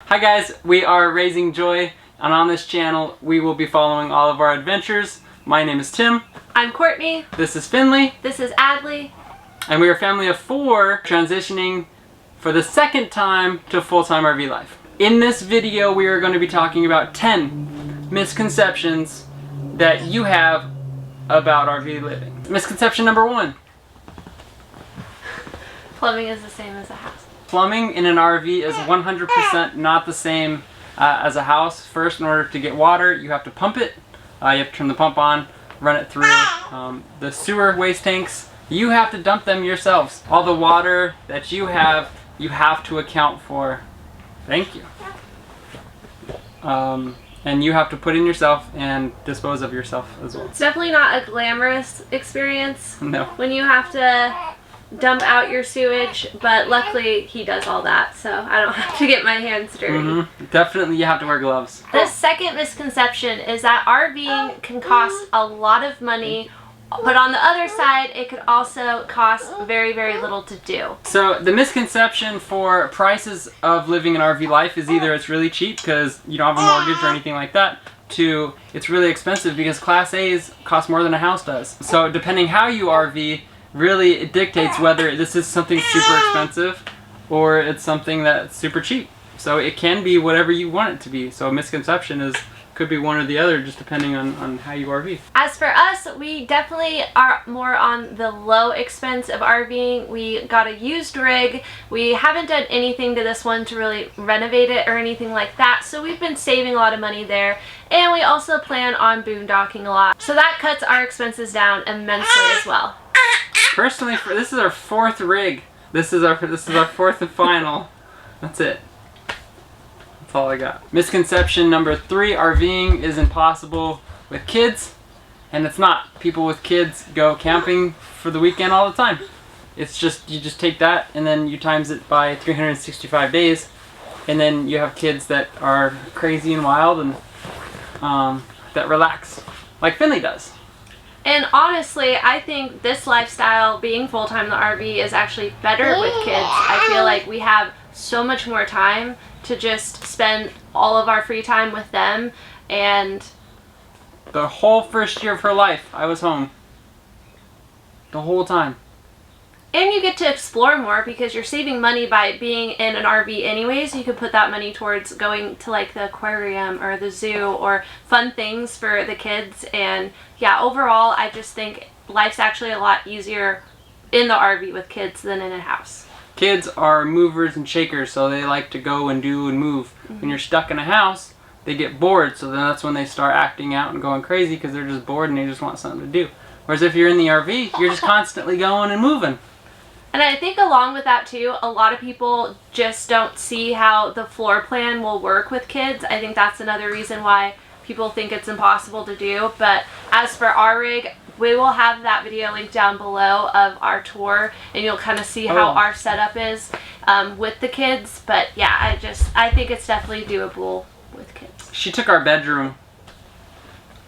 Hi guys, we are Raising Joy, and on this channel we will be following all of our adventures. My name is Tim. I'm Courtney. This is Finley. This is Adley. And we are a family of 4 transitioning for the second time to full-time RV life. In this video we are going to be talking about 10 misconceptions that you have about RV living. Misconception number 1. Plumbing is the same as a house. Plumbing in an RV is 100% not the same as a house. First, in order to get water, you have to pump it. You have to turn the pump on, run it through the sewer waste tanks. You have to dump them yourselves. All the water that you have to account for. Thank you. And you have to put in yourself and dispose of yourself as well. It's definitely not a glamorous experience. No. When you have to dump out your sewage, but luckily he does all that, so I don't have to get my hands dirty. Definitely you have to wear gloves. The second misconception is that RVing can cost a lot of money, but on the other side it could also cost very, very little to do. So the misconception for prices of living an RV life is either it's really cheap because you don't have a mortgage or anything like that, to it's really expensive because Class A's cost more than a house does. So depending how you RV, really it dictates whether this is something super expensive or it's something that's super cheap. So it can be whatever you want it to be. So a misconception could be one or the other, just depending on how you RV. As for us, we definitely are more on the low expense of RVing. We got a used rig. We haven't done anything to this one to really renovate it or anything like that, so we've been saving a lot of money there. And we also plan on boondocking a lot, so that cuts our expenses down immensely as well. Personally, this is our 4th rig. This is our 4th and final. That's it. That's all I got. Misconception number 3, RVing is impossible with kids. And it's not. People with kids go camping for the weekend all the time. It's just, you just take that and then you times it by 365 days. And then you have kids that are crazy and wild and that relax. Like Finley does. And honestly, I think this lifestyle, being full-time in the RV, is actually better with kids. I feel like we have so much more time to just spend all of our free time with them. And the whole first year of her life, I was home. The whole time. And you get to explore more because you're saving money by being in an RV anyways. You could put that money towards going to like the aquarium or the zoo or fun things for the kids. And yeah, overall, I just think life's actually a lot easier in the RV with kids than in a house. Kids are movers and shakers, so they like to go and do and move. When you're stuck in a house, they get bored, so then that's when they start acting out and going crazy because they're just bored and they just want something to do. Whereas if you're in the RV, you're just constantly going and moving. And I think along with that too, a lot of people just don't see how the floor plan will work with kids. I think that's another reason why people think it's impossible to do. But as for our rig, we will have that video linked down below of our tour, and you'll kind of see how our setup is with the kids. But yeah, I think it's definitely doable with kids. She took our bedroom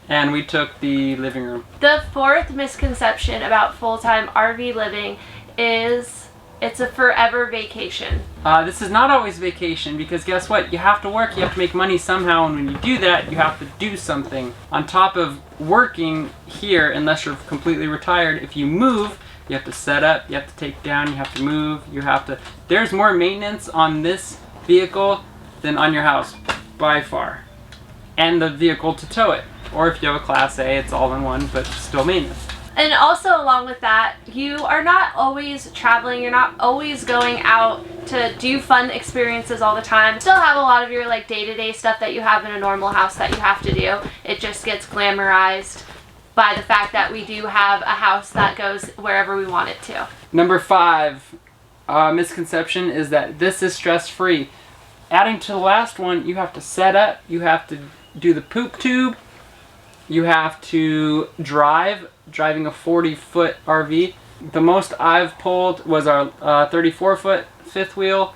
and we took the living room. The 4th misconception about full-time RV living is it's a forever vacation. This is not always vacation because guess what? You have to work, you have to make money somehow, and when you do that, you have to do something. On top of working here, unless you're completely retired, if you move, you have to set up, you have to take down, you have to move, there's more maintenance on this vehicle than on your house, by far. And the vehicle to tow it. Or if you have a Class A, it's all in one, but still maintenance. And also along with that, you are not always traveling, you're not always going out to do fun experiences all the time. You still have a lot of your like day-to-day stuff that you have in a normal house that you have to do. It just gets glamorized by the fact that we do have a house that goes wherever we want it to. Number 5 misconception is that this is stress-free. Adding to the last one, you have to set up, you have to do the poop tube, you have to driving a 40-foot RV. The most I've pulled was our 34-foot fifth wheel,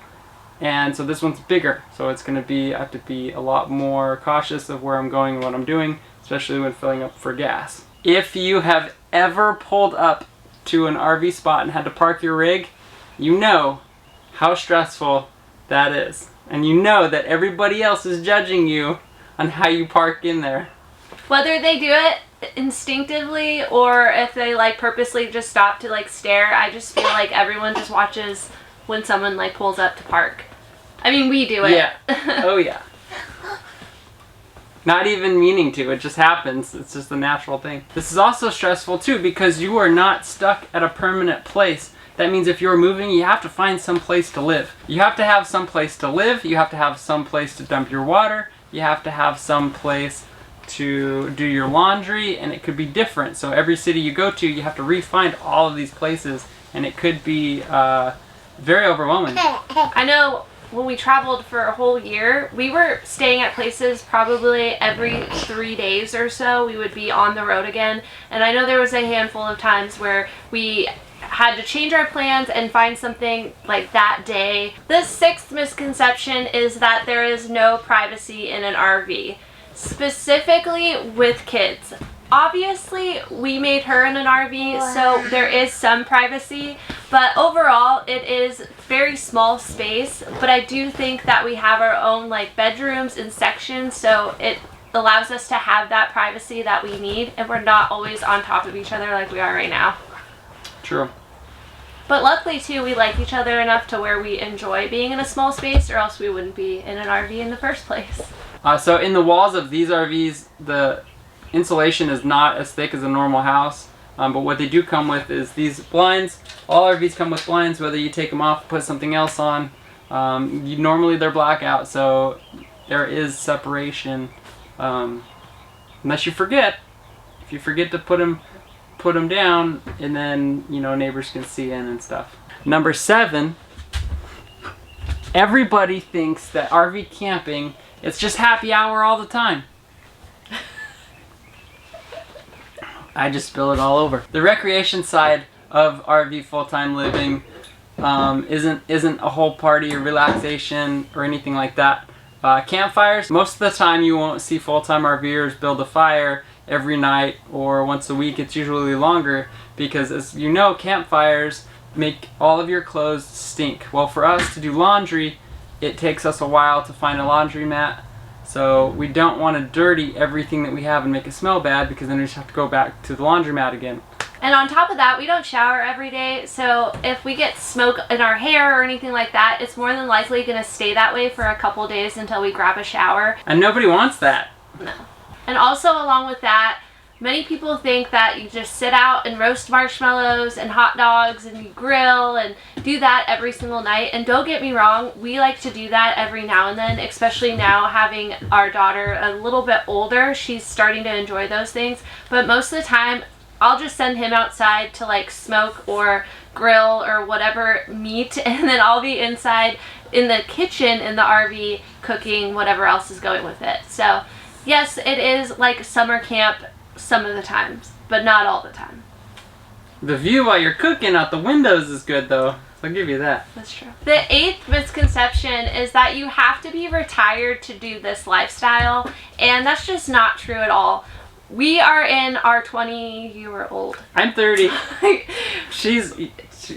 and so this one's bigger. So it's going to be, I have to be a lot more cautious of where I'm going and what I'm doing, especially when filling up for gas. If you have ever pulled up to an RV spot and had to park your rig, you know how stressful that is. And you know that everybody else is judging you on how you park in there. Whether they do it instinctively or if they like purposely just stop to like stare, I just feel like everyone just watches when someone like pulls up to park. I mean, we do it. Yeah. Oh yeah. Not even meaning to, it just happens. It's just a natural thing. This is also stressful too because you are not stuck at a permanent place. That means if you're moving, you have to find some place to live. You have to have some place to live, you have to have some place to dump your water, you have to have some place to do your laundry, and it could be different. So every city you go to, you have to re-find all of these places, and it could be very overwhelming. I know when we traveled for a whole year, we were staying at places probably every 3 days or so. We would be on the road again, and I know there was a handful of times where we had to change our plans and find something like that day. The sixth misconception is that there is no privacy in an RV. Specifically with kids. Obviously, we made her in an RV, so there is some privacy, but overall, it is very small space, but I do think that we have our own like bedrooms and sections, so it allows us to have that privacy that we need, and we're not always on top of each other like we are right now. True. But luckily, too, we like each other enough to where we enjoy being in a small space, or else we wouldn't be in an RV in the first place. So in the walls of these RVs, the insulation is not as thick as a normal house, but what they do come with is these blinds. All RVs come with blinds, whether you take them off, put something else on. Normally they're blackout, so there is separation, unless you forget. If you forget to put them down, and then neighbors can see in and stuff. Number 7, everybody thinks that RV camping, it's just happy hour all the time. I just spill it all over. The recreation side of RV full-time living isn't a whole party or relaxation or anything like that. Campfires, most of the time you won't see full-time RVers build a fire every night or once a week. It's usually longer because, as you know, campfires make all of your clothes stink. Well, for us to do laundry, it takes us a while to find a laundromat, so we don't want to dirty everything that we have and make it smell bad, because then we just have to go back to the laundromat again. And on top of that, we don't shower every day, so if we get smoke in our hair or anything like that, it's more than likely going to stay that way for a couple days until we grab a shower. And nobody wants that. No. And also, along with that, many people think that you just sit out and roast marshmallows and hot dogs and you grill and do that every single night. And don't get me wrong, we like to do that every now and then, especially now having our daughter a little bit older. She's starting to enjoy those things. But most of the time, I'll just send him outside to like smoke or grill or whatever meat, and then I'll be inside in the kitchen in the RV cooking whatever else is going with it. So yes, it is like summer camp some of the times, but not all the time. The view while you're cooking out the windows is good though, so I'll give you that. That's true. The 8th misconception is that you have to be retired to do this lifestyle, and that's just not true at all. We are in our 20, you were old. I'm 30.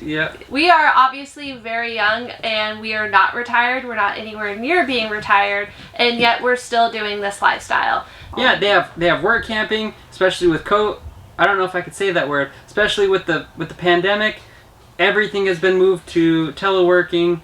Yeah. We are obviously very young, and we are not retired. We're not anywhere near being retired, and yet we're still doing this lifestyle. Yeah, they have work camping, especially with I don't know if I could say that word, especially with the pandemic. Everything has been moved to teleworking.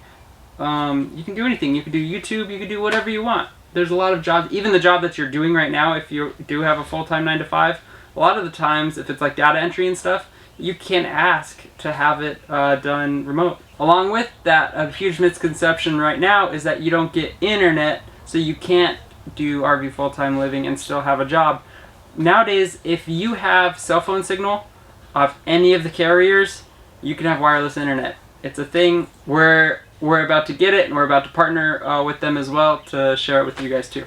You can do anything. You can do YouTube. You can do whatever you want. There's a lot of jobs. Even the job that you're doing right now, if you do have a full-time 9 to 5, a lot of the times, if it's like data entry and stuff, you can ask to have it done remote. Along with that, a huge misconception right now is that you don't get internet, so you can't do RV full-time living and still have a job. Nowadays, if you have cell phone signal of any of the carriers, you can have wireless internet. It's a thing. We're about to get it, and we're about to partner with them as well to share it with you guys too.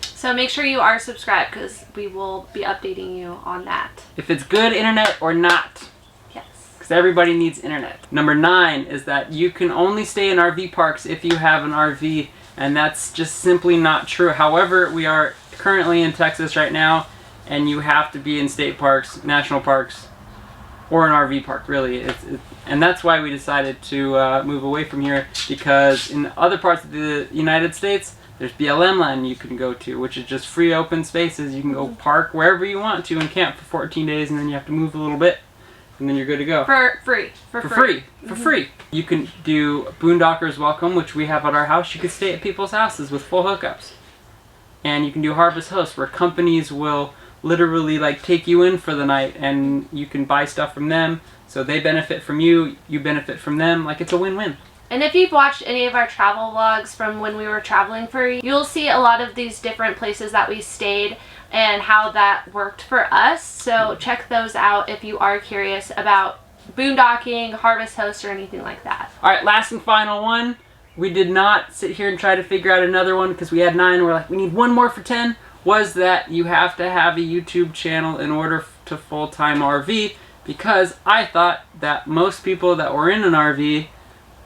So make sure you are subscribed, because we will be updating you on that. If it's good internet or not. Yes. Because everybody needs internet. Number 9 is that you can only stay in RV parks if you have an RV, and that's just simply not true. However, we are currently in Texas right now, and you have to be in state parks, national parks, or an RV park, really. And that's why we decided to move away from here, because in other parts of the United States, there's BLM land you can go to, which is just free open spaces. You can go park wherever you want to and camp for 14 days, and then you have to move a little bit, and then you're good to go. For free. For free. You can do Boondockers Welcome, which we have at our house. You can stay at people's houses with full hookups. And you can do Harvest Host, where companies will literally like take you in for the night, and you can buy stuff from them. So they benefit from you, you benefit from them. Like, it's a win-win. And if you've watched any of our travel vlogs from when we were traveling for you, you'll see a lot of these different places that we stayed and how that worked for us. So check those out if you are curious about boondocking, Harvest Host, or anything like that. All right, last and final one. We did not sit here and try to figure out another one because we had 9. We're like, we need one more for 10. Was that you have to have a YouTube channel in order to full-time RV, because I thought that most people that were in an RV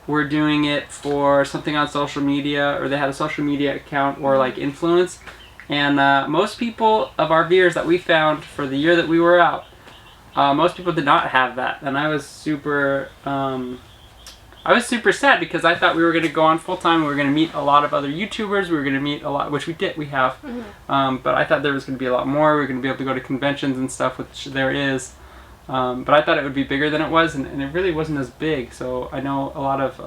were doing it for something on social media, or they had a social media account or like influence. And most people of RVers that we found for the year that we were out, most people did not have that. And I was super sad, because I thought we were going to go on full time. We were going to meet a lot of other YouTubers. We were going to meet a lot, which we have. But I thought there was going to be a lot more. We were going to be able to go to conventions and stuff, which there is. But I thought it would be bigger than it was, and it really wasn't as big. So I know a lot of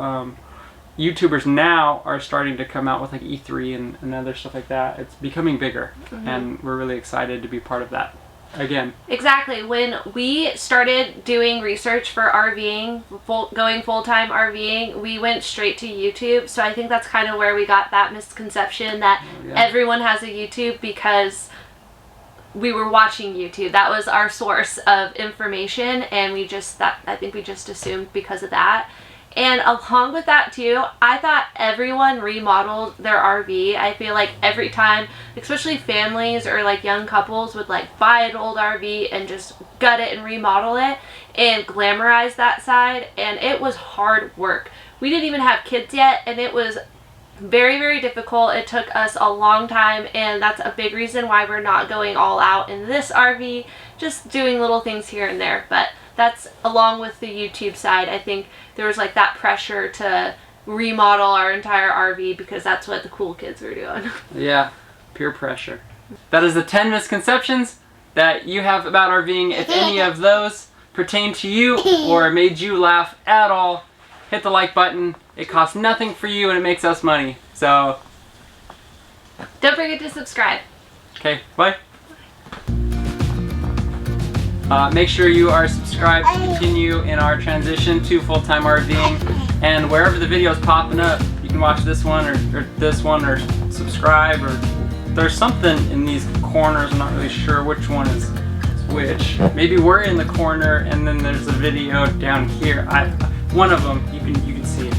YouTubers now are starting to come out with like E3 and other stuff like that. It's becoming bigger, and we're really excited to be part of that. Again. Exactly. When we started doing research for RVing, going full-time RVing, we went straight to YouTube. So I think that's kind of where we got that misconception that everyone has a YouTube, because we were watching YouTube. That was our source of information, and I think we just assumed because of that. And along with that too, I thought everyone remodeled their RV. I feel like every time, especially families or like young couples, would like buy an old RV and just gut it and remodel it and glamorize that side, and it was hard work. We didn't even have kids yet, and it was very, very difficult. It took us a long time, and that's a big reason why we're not going all out in this RV, just doing little things here and there. But that's along with the YouTube side. I think there was like that pressure to remodel our entire RV because that's what the cool kids were doing. Yeah, peer pressure. That is the 10 misconceptions that you have about RVing. If any of those pertain to you or made you laugh at all, hit the like button. It costs nothing for you and it makes us money. So don't forget to subscribe. Okay, bye. Make sure you are subscribed to continue in our transition to full-time RVing. And wherever the video is popping up, you can watch this one or this one, or subscribe, or there's something in these corners. I'm not really sure which one is which. Maybe we're in the corner and then there's a video down here. One of them, you can see it.